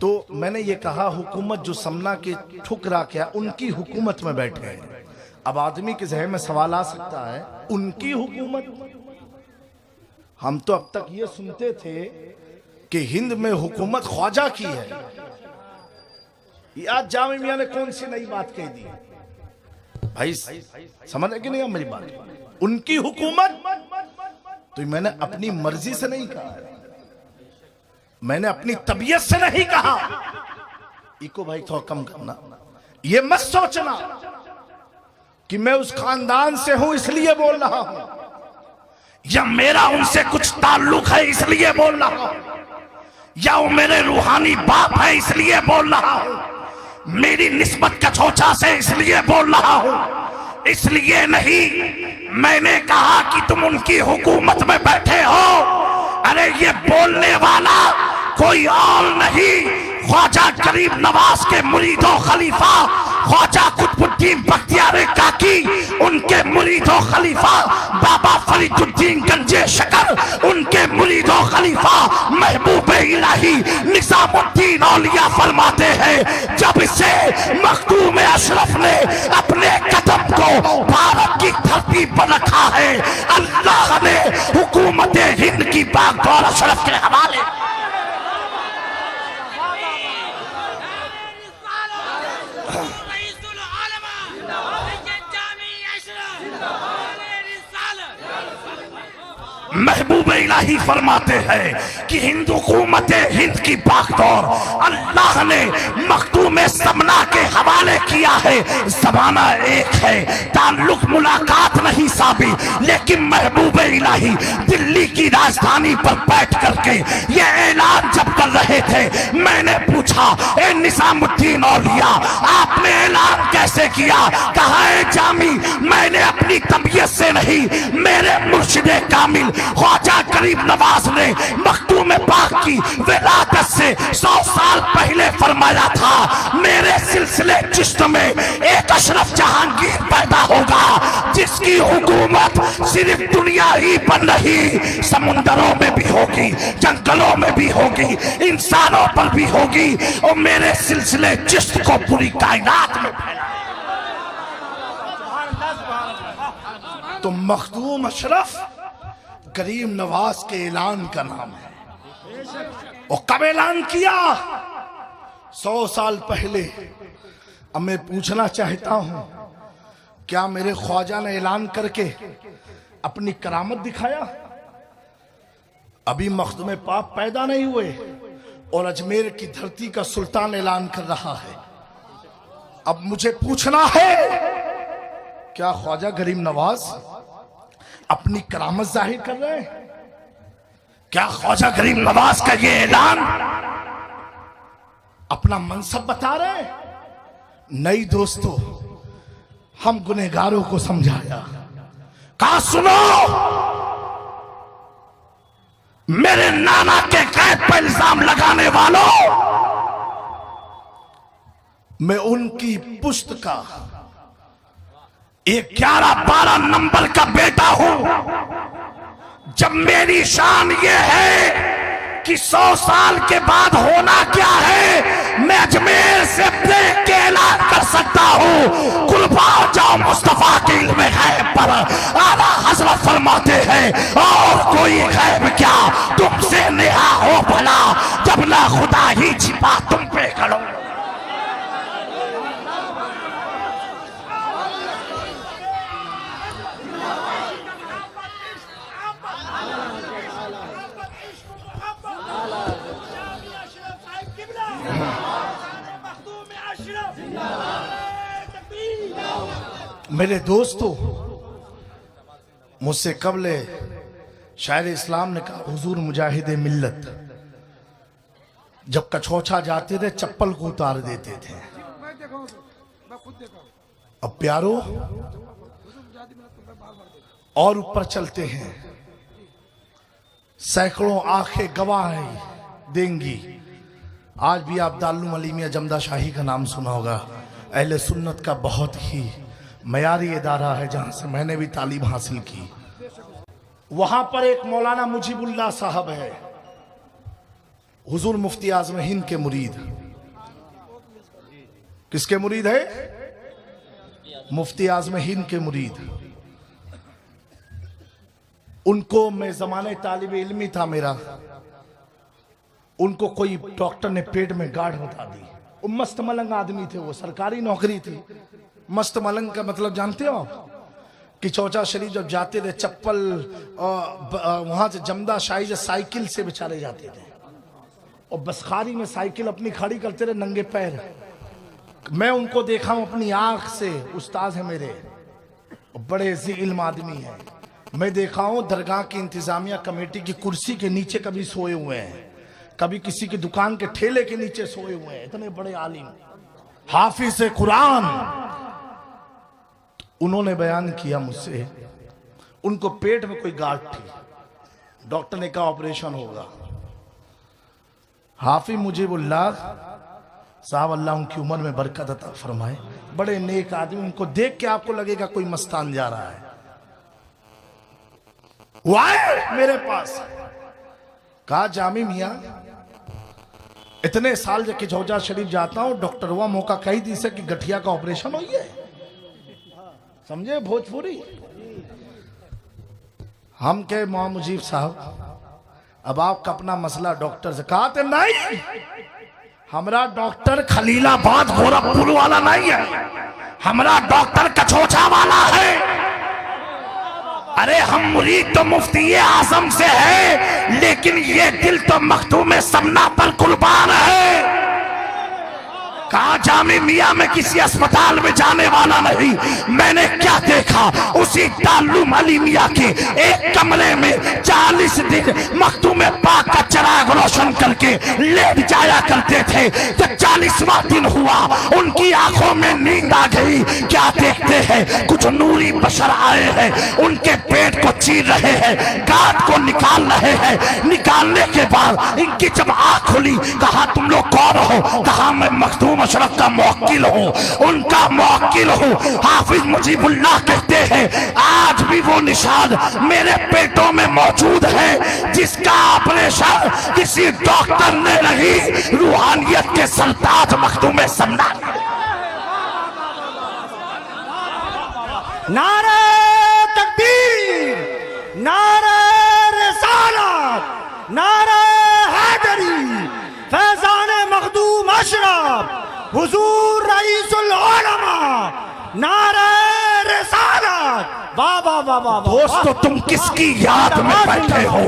तो मैंने ये कहा हुकूमत जो समना के ठुकरा क्या उनकी हुकूमत में बैठे हैं। अब आदमी के जहन में सवाल आ सकता है, उनकी हुकूमत? हम तो अब तक ये सुनते थे कि हिंद में हुकूमत ख्वाजा की है। ये आज जामे मियां ने कौन सी नई बात कह दी भाई? समझ रहे कि नहीं मेरी बात? उनकी हुकूमत तो मैंने अपनी मर्जी से नहीं कहा, मैंने अपनी तबीयत से नहीं कहा। इको भाई थोड़ा कम करना। ये मत सोचना कि मैं उस खानदान से हूं इसलिए बोल रहा हूं, या मेरा उनसे कुछ ताल्लुक है इसलिए बोल रहा हूं, या वो मेरे रूहानी बाप है इसलिए बोल रहा हूं, मेरी निस्बत कछोचा से इसलिए बोल रहा हूं। इसलिए नहीं, मैंने कहा कि तुम उनकी हुकूमत में बैठे हो। अरे ये बोलने वाला कोई और नहीं, ख्वाजा गरीब नवाज के मुरीदो खलीफा ख्वाजा कुतुबुद्दीन बख्तियार काकी, उनके मुरीदो खलीफा बाबा फरीदुद्दीन गंजे शकर, उनके मुरीदो खलीफा महबूब इलाही निजामुद्दीन औलिया फरमाते हैं, जब से मखदूम अशरफ ने अपने कदम को भारत की धरती पर रखा है, अल्लाह ने हुकूमत हिंद की बागडोर अशरफ के हवाले। महबूब इलाही फरमाते हैं कि हिंदू हुकूमत हिंद की बागडोर अल्लाह ने मखदूम समना के हवाले किया है। जमाना एक है, ताल्लुक मुलाकात नहीं साबी, लेकिन महबूब इलाही दिल्ली की राजधानी पर बैठ करके ये ऐलान जब कर रहे थे, मैंने पूछा, ए निजामुद्दीन औलिया, आपने ऐलान कैसे किया? कहा है जामी, मैंने अपनी तबीयत से नहीं, मेरे मुर्शिदे कामिल ख्वाजा गरीब नवाज ने मखदूम पाक की विलादत से 100 साल पहले फरमाया था, मेरे सिलसिले चिश्त में एक अशरफ जहांगीर पैदा होगा, जिसकी हुकूमत सिर्फ दुनिया ही पर नहीं, समुंदरों में भी होगी, जंगलों में भी होगी, इंसानों पर भी होगी, और मेरे सिलसिले चिश्त को पूरी कायनात में फैला। तो मखदूम अशरफ गरीब नवाज के ऐलान का नाम है। और कब ऐलान किया? 100 साल पहले। अब मैं पूछना चाहता हूं, क्या मेरे ख्वाजा ने ऐलान करके अपनी करामत दिखाया? अभी मखदूम पाक पैदा नहीं हुए और अजमेर की धरती का सुल्तान ऐलान कर रहा है। अब मुझे पूछना है, क्या ख्वाजा गरीब नवाज अपनी करामत जाहिर कर रहे हैं? क्या ख्वाजा गरीब नवाज का ये ऐलान अपना मनसब बता रहे हैं? नहीं दोस्तों, हम गुनहगारों को समझाया, कहा सुनो, मेरे नाना के कैद पर इल्जाम लगाने वालों, मैं उनकी पुश्त का 11-12 नंबर का बेटा हूं। जब मेरी शान ये है कि 100 साल के बाद होना क्या है, मैं अजमेर से ब्रेक के ऐलान कर सकता हूं। कुर्बान जाओ मुस्तफा के इल्म गैब पर। आला हजरत फरमाते हैं, और कोई गैब क्या तुमसे नेहा हो भला, जब ना खुदा ही छिपा तुम पे खड़ो। मेरे दोस्तों, मुझसे कबल शायर इस्लाम ने कहा, हुजूर मुजाहिदे मिल्लत जब कछोछा जाते थे चप्पल को उतार देते थे। अब प्यारो और ऊपर चलते हैं, सैकड़ों आंखें गवाह देंगी। आज भी आप दारुल अली मियां जमदा शाही का नाम सुना होगा। अहले सुन्नत का बहुत ही मयारी इदारा है, जहां से मैंने भी तालीम हासिल की। वहां पर एक मौलाना मुजीबुल्लाह साहब है, हुजूर मुफ्ती आज़म हिंद के मुरीद। किसके मुरीद है? मुफ्ती आज़म हिंद के मुरीद। उनको मैं जमाने तालिब इल्मी था मेरा, उनको कोई डॉक्टर ने पेट में गाढ़ बता दी। वो मस्त मलंग आदमी थे, वो सरकारी नौकरी थी। मस्त मलंग का मतलब जानते हो आप? कि चौचा शरीफ जब जाते थे चप्पल वहां से जमदा शाही से साइकिल से बेचारे जाते थे, और बसखारी में साइकिल अपनी खड़ी करते रहे नंगे पैर। मैं उनको देखा हूं अपनी आंख से, उस्ताद है मेरे, बड़े ज़ी इल्म आदमी है। मैं देखा हूं दरगाह की इंतजामिया कमेटी की कुर्सी के नीचे कभी सोए हुए हैं, कभी किसी की दुकान के ठेले के नीचे सोए हुए हैं। इतने बड़े आलिम, हाफिज कुरान। उन्होंने बयान किया मुझसे, उनको पेट में कोई गांठ थी, डॉक्टर ने कहा ऑपरेशन होगा। हाफिज मुजीबुल्लाह साहब, अल्लाह उनकी उम्र में बरकत अता फरमाए, बड़े नेक आदमी। उनको देख के आपको लगेगा कोई मस्तान जा रहा है। वो आए मेरे पास, कहा जामी मियां, इतने साल जब खिजौजा शरीफ जाता हूं, डॉक्टर हुआ मौका कही दी से कि गठिया का ऑपरेशन हुई है। समझे भोजपुरी? हम के मौला मुजीब साहब, अब आपका अपना मसला डॉक्टर से। कहा थे नहीं, हमारा डॉक्टर खलीलाबाद गोरखपुर वाला नहीं है, हमारा डॉक्टर कछोछा वाला है। अरे हम मुरीद तो मुफ्ती आजम से है, लेकिन ये दिल तो मखदूम समना पर कुर्बान है। कहा जामी मियां में किसी अस्पताल में जाने वाला नहीं। मैंने क्या देखा, उसी दारुल अली मियां के एक कमरे में 40 दिन मखदूम पाक का चिराग रोशन करके लेट जाया करते थे। जब 40वां दिन हुआ, उनकी आंखों में नींद आ गई। क्या देखते हैं, कुछ नूरी बशर आए हैं, उनके पेट को चीर रहे हैं, गांठ को निकाल रहे हैं। निकालने के बाद इनकी जब आंख खुली, कहा तुम लोग कौन हो? कहा मैं मखदूम अशरफ का मौकिल हूँ, उनका मौकिल हूँ। हाफिज मुजीबुल्लाह कहते हैं आज भी वो निशान मेरे पेटों में मौजूद है, जिसका ऑपरेशन किसी डॉक्टर ने नहीं, रूहानियत के सरताज मखदूम समना। नारे तकबीर, नारे रिसालत, नारे हैदरी, फैजान मखदूम अशरफ, हुजूर रईसुल उलमा, नारे रिसालत। वाह वाह वाह वाह। दोस्तों, तुम किसकी याद में बैठे हो,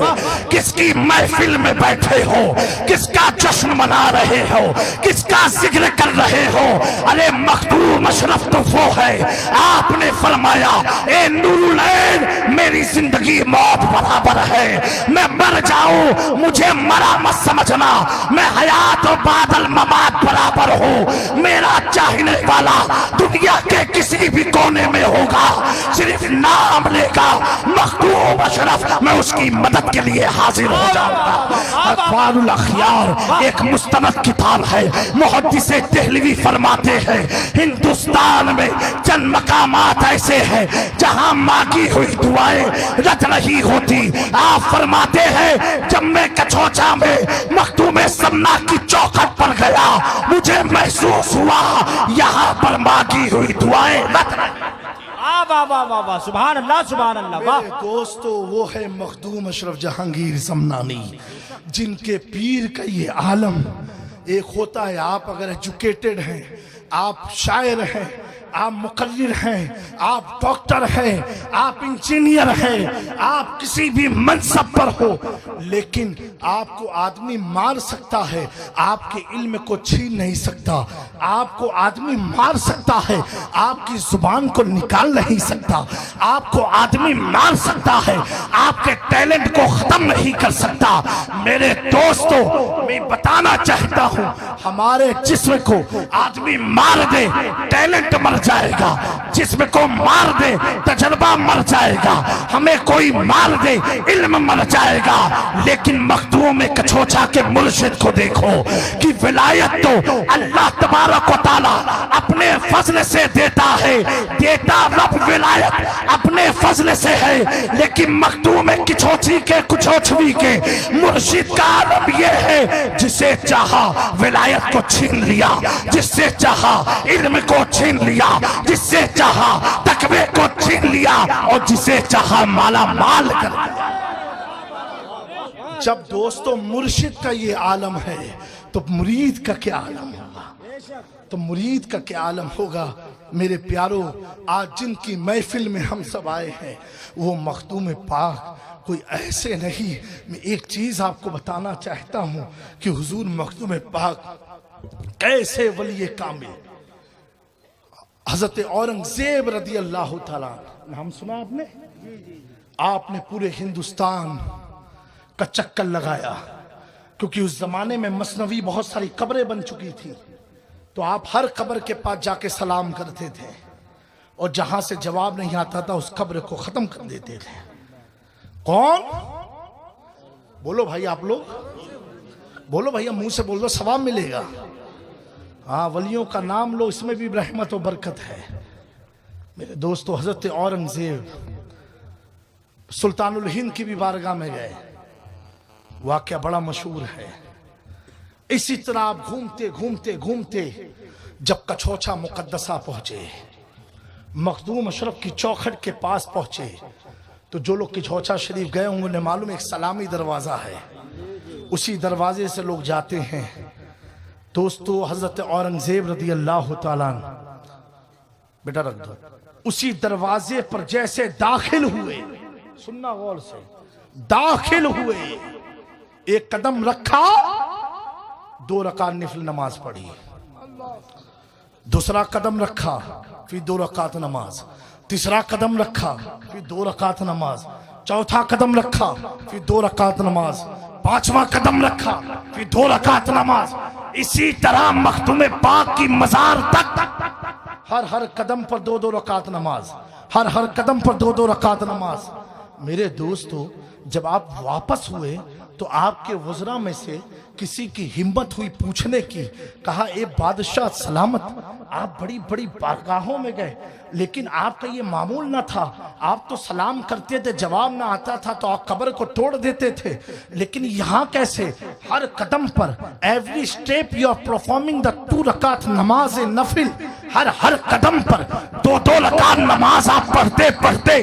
किसकी महफिल में बैठे हो, किसका जश्न मना रहे हो, किसका जिक्र कर रहे हो? अरे मखदूम अशरफ तो वो है, आपने फरमाया ए नूरुल ऐन, मेरी जिंदगी मौत बराबर है, मैं मर जाऊं मुझे मरा मत समझना, मैं हयात और बादल ममात बराबर हूं। मेरा चाहने वाला दुनिया के किसी भी कोने में होगा, सिर्फ नाम लेगा मखदूम अशरफ, मैं उसकी मदद के लिए हाजिर हो जाऊंगा। अखबारुल अखयार एक मुस्तनद किताब है। मुहद्दिस देहलवी फरमाते हैं हिंदुस्तान में चंद मकामात ऐसे हैं जहां मांगी हुई दुआएं रट रही होती। आप फरमाते हैं जब मैं कछोचा में मखदूम समना की चौखट पर गया, मुझे महसूस हुआ यहाँ पर मांगी हुई दुआएं रट रही। वाह वाह वाह वाह, सुभान अल्लाह सुभान अल्लाह। वाह दोस्तों, वो है मखदूम अशरफ जहांगीर समनानी, जिनके पीर का ये आलम एक होता है। आप अगर एजुकेटेड हैं, आप शायर हैं, आप मुकर्रिर हैं, आप डॉक्टर हैं, आप इंजीनियर हैं, आप किसी भी मनसब पर हो, लेकिन आपको आदमी मार सकता है, आपके इल्म को छीन नहीं सकता। आपको आदमी मार सकता है, आपकी जुबान को निकाल नहीं सकता। आपको आदमी मार सकता है, आपके टैलेंट को खत्म नहीं कर सकता। मेरे दोस्तों, मैं बताना चाहता हूं, हमारे जिस्म को आदमी मार दे, टैलेंट मर जाएगा, जिस्म को मार दे तजर्बा मर जाएगा, हमें कोई मार दे इल्म मर जाएगा। लेकिन मखदूम कछोछा के मुर्शिद को देखो कि विलायत तो अल्लाह तबारक व तआला अपने फजल से देता है, देता रब विलायत अपने फजल से है। लेकिन मखदूम किछोछी के कुछोछवी के मुर्शिद का आलम यह है, जिसे चाहा विलायत को छीन लिया, जिससे चाहा इल्म को छीन लिया, जिससे चाहा तकवे को छीन लिया और जिसे चाहा माला माल कर दिया। जब दोस्तों मुर्शिद का ये आलम है तो मुरीद का क्या आलम होगा, तो मुरीद का क्या आलम होगा। मेरे प्यारों, आज जिनकी महफिल में हम सब आए हैं वो मखदूम पाक कोई ऐसे नहीं। मैं एक चीज आपको बताना चाहता हूं कि हुजूर मखदूम पाक कैसे वली कामिल, हजरत औरंगजेब रदी अल्लाह ताला, नाम सुना आपने? आपने पूरे हिंदुस्तान का चक्कर लगाया, क्योंकि उस जमाने में मसनवी बहुत सारी कब्रें बन चुकी थी, तो आप हर कब्र के पास जाके सलाम करते थे और जहां से जवाब नहीं आता था उस कब्र को खत्म कर देते थे। कौन? बोलो भाई, आप लोग बोलो भैया, मुंह से बोल दो, सवाब मिलेगा। हाँ, वलियों का नाम लो, इसमें भी रहमत और बरकत है। मेरे दोस्तों, हजरत औरंगजेब सुल्तानुल हिंद की भी बारगाह में गए, वाकया बड़ा मशहूर है। इसी तरह आप घूमते घूमते घूमते जब कछोछा मुकद्दसा पहुंचे, मखदूम अशरफ की चौखट के पास पहुंचे, तो जो लोग कछोछा शरीफ गए होंगे उन्हें मालूम एक सलामी दरवाजा है, उसी दरवाजे से लोग जाते हैं। दोस्तों, हजरत औरंगजेब रदी अल्लाह ताला, बेटा रख दो, उसी दरवाजे पर जैसे दाखिल हुए, सुनना गौर से, दाखिल हुए, एक कदम रखा, 2 रकात नफिल नमाज पढ़ी, दूसरा कदम रखा, फिर 2 रकात नमाज, तीसरा कदम रखा, फिर 2 रकात नमाज, चौथा कदम रखा, फिर 2 रकात नमाज, 5वां कदम रखा, फिर 2 रकात नमाज। इसी तरह मखदूम पाक की मजार तक हर कदम पर 2-2 रकात नमाज, हर कदम पर 2-2 रकात नमाज। मेरे दोस्तों, जब आप वापस हुए तो आपके वज़रा में से किसी की हिम्मत हुई पूछने की, कहा ए बादशाह सलामत, आप बड़ी बड़ी बारगाहों में गए, लेकिन आपका ये मामूल ना था, आप तो सलाम करते थे, जवाब ना आता था तो आप कब्र को तोड़ देते थे, लेकिन यहाँ कैसे? हर कदम पर every step you are performing the 2 रकात नमाज नफिल, हर कदम पर 2-2 रकात नमाज आप पढ़ते पढ़ते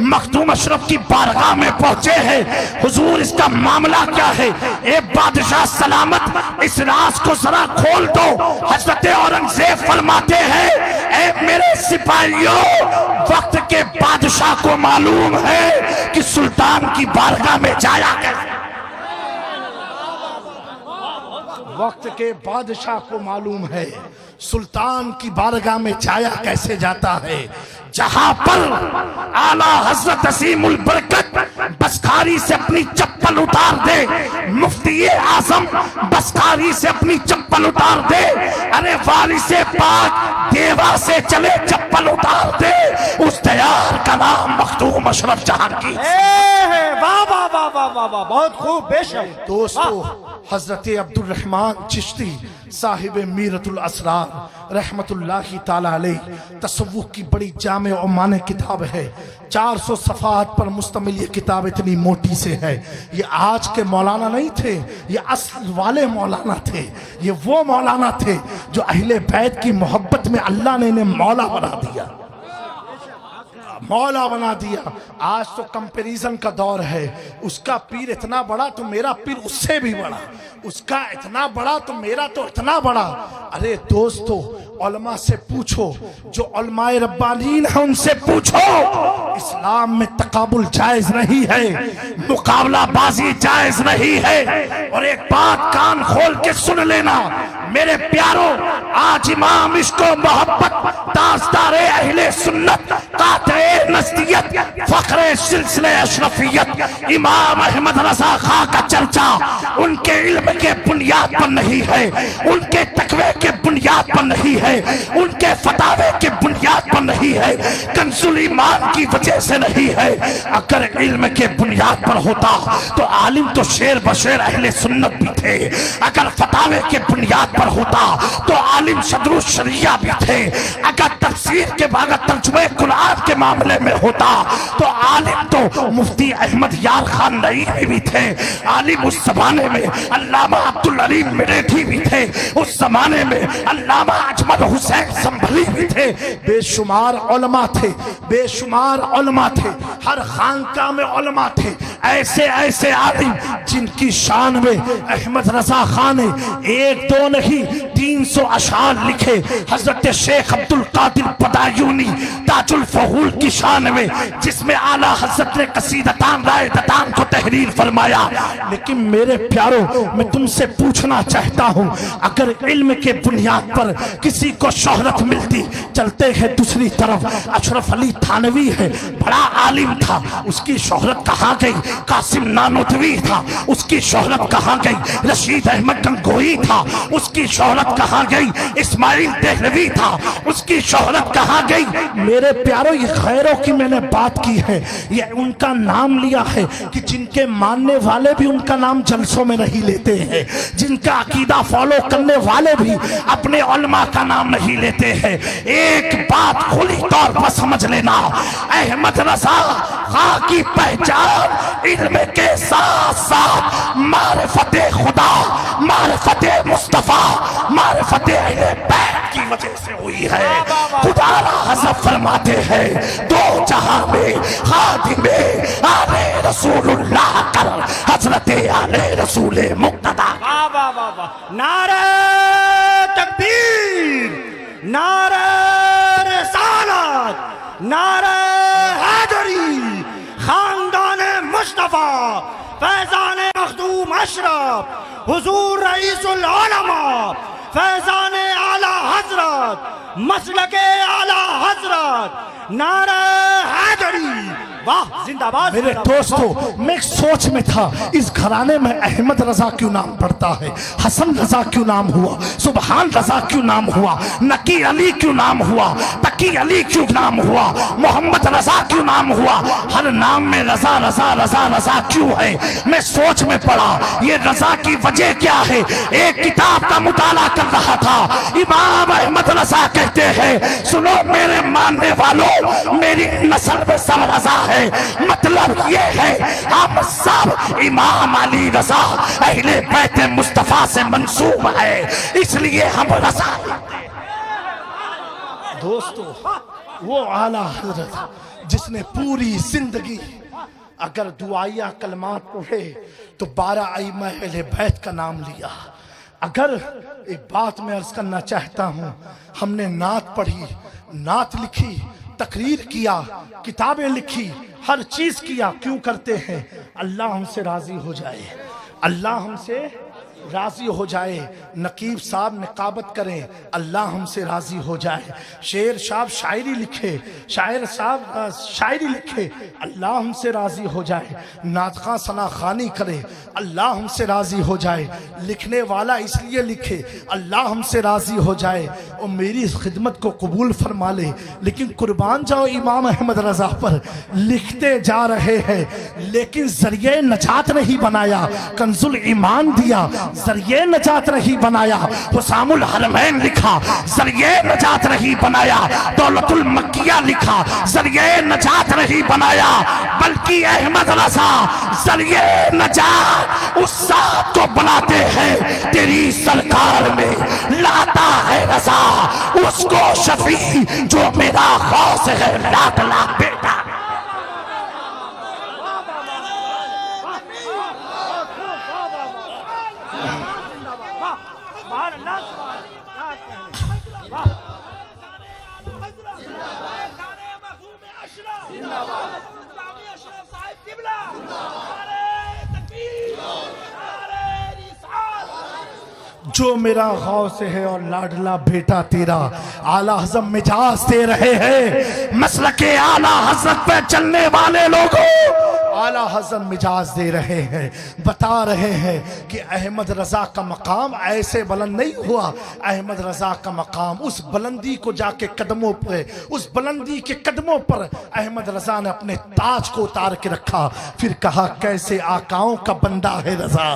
मखदूम अशरफ की बारगाह में पहुंचे हैं। हुजूर, इसका मामला क्या है? ए बादशाह सलामत, इस राज को जरा खोल दो। हजरत औरंगजेब फरमाते हैं, ए मेरे सिपाहियों, वक्त के बादशाह को मालूम है कि सुल्तान की बारगाह में जाया कैसे। वक्त के बादशाह को मालूम है सुल्तान की बारगाह में जाया कैसे जाता है, जहां पर आला हजरत असीमुल बरकत बसखारी से अपनी चप्पल उतार दे, मुफ्ती आजम बसखारी से अपनी चप्पल उतार दे, अरे वाली से पाक देवा से चले चप्पल उतार दे, उस दयार का नाम मखदूम अशरफ जहांगीर। वाह वाह वाह वाह वाह वाह, बहुत खूब, बेशक। दोस्तों, हजरत अब्दुल रहमान चिश्ती साहिब मीरतुल असरार रहमतुल्लाहि ताला अलैह, तसव्वुफ की बड़ी जामे और माने किताब है, 400 सफ़ात पर मुश्तमिल ये किताब इतनी मोटी से है। ये आज के मौलाना नहीं थे, ये असल वाले मौलाना थे, ये वो मौलाना थे जो अहले बैत की मोहब्बत में अल्लाह ने इन्हें मौला बना दिया, मौला बना दिया। आज तो कंपैरिजन का दौर है, उसका पीर इतना बड़ा तो मेरा पीर उससे भी बड़ा, उसका इतना बड़ा तो मेरा तो इतना बड़ा। अरे दोस्तों, उलमा से पूछो, जो उलमाए रब्बानीन है उनसे पूछो, इस्लाम में तकाबुल जायज नहीं है, मुकाबलाबाजी जायज नहीं है। और एक बात कान खोल के सुन लेना मेरे प्यारों, आज इमाम इश्क़ो मोहब्बत ताजदारे अहले सुन्नत काते नस्तियत फख्रे सिलसिले अशरफियत इमाम अहमद रजा खां का चर्चा उनके इल्म के बुनियाद पर नहीं है, उनके तकवे के बुनियाद पर नहीं है, उनके फतावे के बुनियाद पर नहीं है, कंजुल ईमान की वजह से नहीं है। अगर इल्म के बुनियाद पर होता तो आलिम तो शेर बशेर अहले सुन्नत भी थे। अगर फतावे के बुनियाद पर होता तो आलिम सदरुल शरिया भी थे। अगर तफसीर के बाद तर्जुमे कुरान के मामले में होता तो आलिम तो मुफ्ती अहमद यार खान नईमी भी थे। आलिम उस जमाने में अल्लामा अब्दुल अलीम मिरेठी भी थे। उस जमाने में अल्लामा अजमल हुसैन संभली भी थे। बेशुमार उलमा थे, बेशुमार उलमा थे, हर खानका में उलमा थे। ऐसे ऐसे आलिम जिनकी शान में अहमद रजा खान ने 1 2 नहीं 300 अशार लिखे। हजरत शेख अब्दुल कादिर बदायूनी ताजुल फहूल की शान में, जिसमें आला हजरत ने कसीदतान राय दतान को तहरीर फरमाया। लेकिन मेरे प्यारों, मैं तुमसे पूछना चाहता हूं, अगर इल्म के बुनियाद पर किसी को शोहरत मिलती, चलते हैं दूसरी तरफ, अशरफ अली थानवी है, बड़ा आलिम था, उसकी शोहरत कहाँ गई? कासिम नानोतवी था, उसकी शोहरत कहाँ गई? रशीद अहमद गंगोही था, उसकी शोहरत कहाँ गई? इस्माइल देहलवी था, उसकी शोहरत कहाँ गई? मेरे प्यारों, ये खैरों की मैंने बात की है, ये उनका नाम लिया है कि जिनके मानने वाले भी उनका नाम जलसों में नहीं लेते हैं, जिनका अकीदा फॉलो करने वाले भी अपने उलमा का नाम नहीं लेते हैं। एक बात खुली तौर पर समझ लेना, अहमद रजा खां की पहचान इल्म के साथ साथ मारिफते खुदा, मारिफते मुस्तफा, मारिफते अहले बैत की वजह से हुई है। खुदा हज़रत फरमाते हैं, 2 जहां में खादिमे आले रसूलुल्लाह कर हजरत आले रसूल मुक्तदा। वाह वाह वाह वाह, नारे तकबीर, नारे रिसालत, नारे हैदरी, खानदाने मुस्तफा, फैजाने मखदूम अशरफ, हुजूर रईसुल उलमा, फैजाने आला हजरत, मसलके आला हजरत, नारे हैदरी। वाह जिंदाबाद। मेरे दोस्तों, मैं सोच में था, इस घराने में अहमद रजा क्यों नाम पड़ता है, हसन रजा क्यों नाम हुआ, सुबहान रजा क्यों नाम हुआ, नकी अली क्यों नाम हुआ, तकी अली क्यों नाम हुआ, मोहम्मद रजा क्यों नाम हुआ? हर नाम में रजा रजा रजा रजा क्यों है? मैं सोच में पड़ा, ये रजा की वजह क्या है? एक किताब का मुताला कर रहा था, इमाम अहमद रजा कहते हैं, सुनो मेरे मानने वालों, मेरी नस्ल में सब रजा है। मतलब ये है, हम सब इमाम अली रजा अहले बैत मुस्तफा से मंसूब है, इसलिए हम रजा। दोस्तों, वो आला हजरत जिसने पूरी जिंदगी अगर दुआया कलमात पढ़े तो 12 आइमा अहले बैत का नाम लिया। अगर एक बात मैं अर्ज करना चाहता हूं, हमने नात पढ़ी, नात लिखी, तकरीर किया, किताबें लिखी, हर चीज किया, क्यों करते हैं? अल्लाह हमसे राजी हो जाए, अल्लाह हमसे राजी हो जाए। नकीब साहब निकाबत करें, अल्लाह हमसे राजी हो जाए। शेर साहब शायरी लिखे, शायर साहब शायरी लिखे, अल्लाह हमसे राजी हो जाए। नातखा सना खानी करे, अल्लाह हमसे राजी हो जाए। लिखने वाला इसलिए लिखे, अल्लाह हमसे राजी हो जाए और मेरी खिदमत को कबूल फरमा ले। लेकिन कुर्बान जाओ इमाम अहमद रजा पर, लिखते जा रहे हैं लेकिन जरिए नजात नहीं बनाया। कंजुल ईमान दिया, जरिए नजात नहीं बनाया। हुसामुल हरमैन लिखा, जरिए नजात नहीं बनाया। दौलतुल मक्किया लिखा, जरिए नजात नहीं बनाया। बल्कि अहमद रजा जरिए नजात उस साथ को बनाते हैं तेरी सरकार में लाता है रजा उसको शफी जो मेरा खौस है लाख लाख बेटा। जो मेरा गौस है और लाडला बेटा तेरा आला हज़रत मिजाज दे रहे हैं। मसलके आला हज़रत पे चलने वाले लोगों आला हज़रत मिजाज दे रहे हैं, बता रहे हैं कि अहमद रजा का मकाम ऐसे बुलंद नहीं हुआ। अहमद रजा का मकाम उस बुलंदी को जाके कदमों पे, उस बुलंदी के कदमों पर अहमद रजा ने अपने ताज को उतार के रखा। फिर कहा कैसे आकाओं का बंदा है रजा,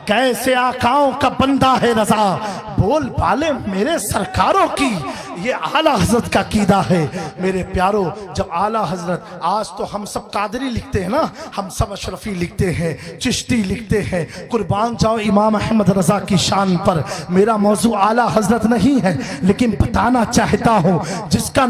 कैसे आकाओं का बंदा है रजा, बोल पाले मेरे सरकारों की। ये आला हजरत का कीदा है मेरे प्यारो। जब आला हजरत, आज तो हम सब कादरी लिखते हैं ना, हम सब अशरफी लिखते हैं, चिश्ती लिखते हैं, कुर्बान जाओ इमाम अहमद रजा की शान पर। मेरा मौजू आला हजरत नहीं है, लेकिन बताना चाहता हूँ जिसका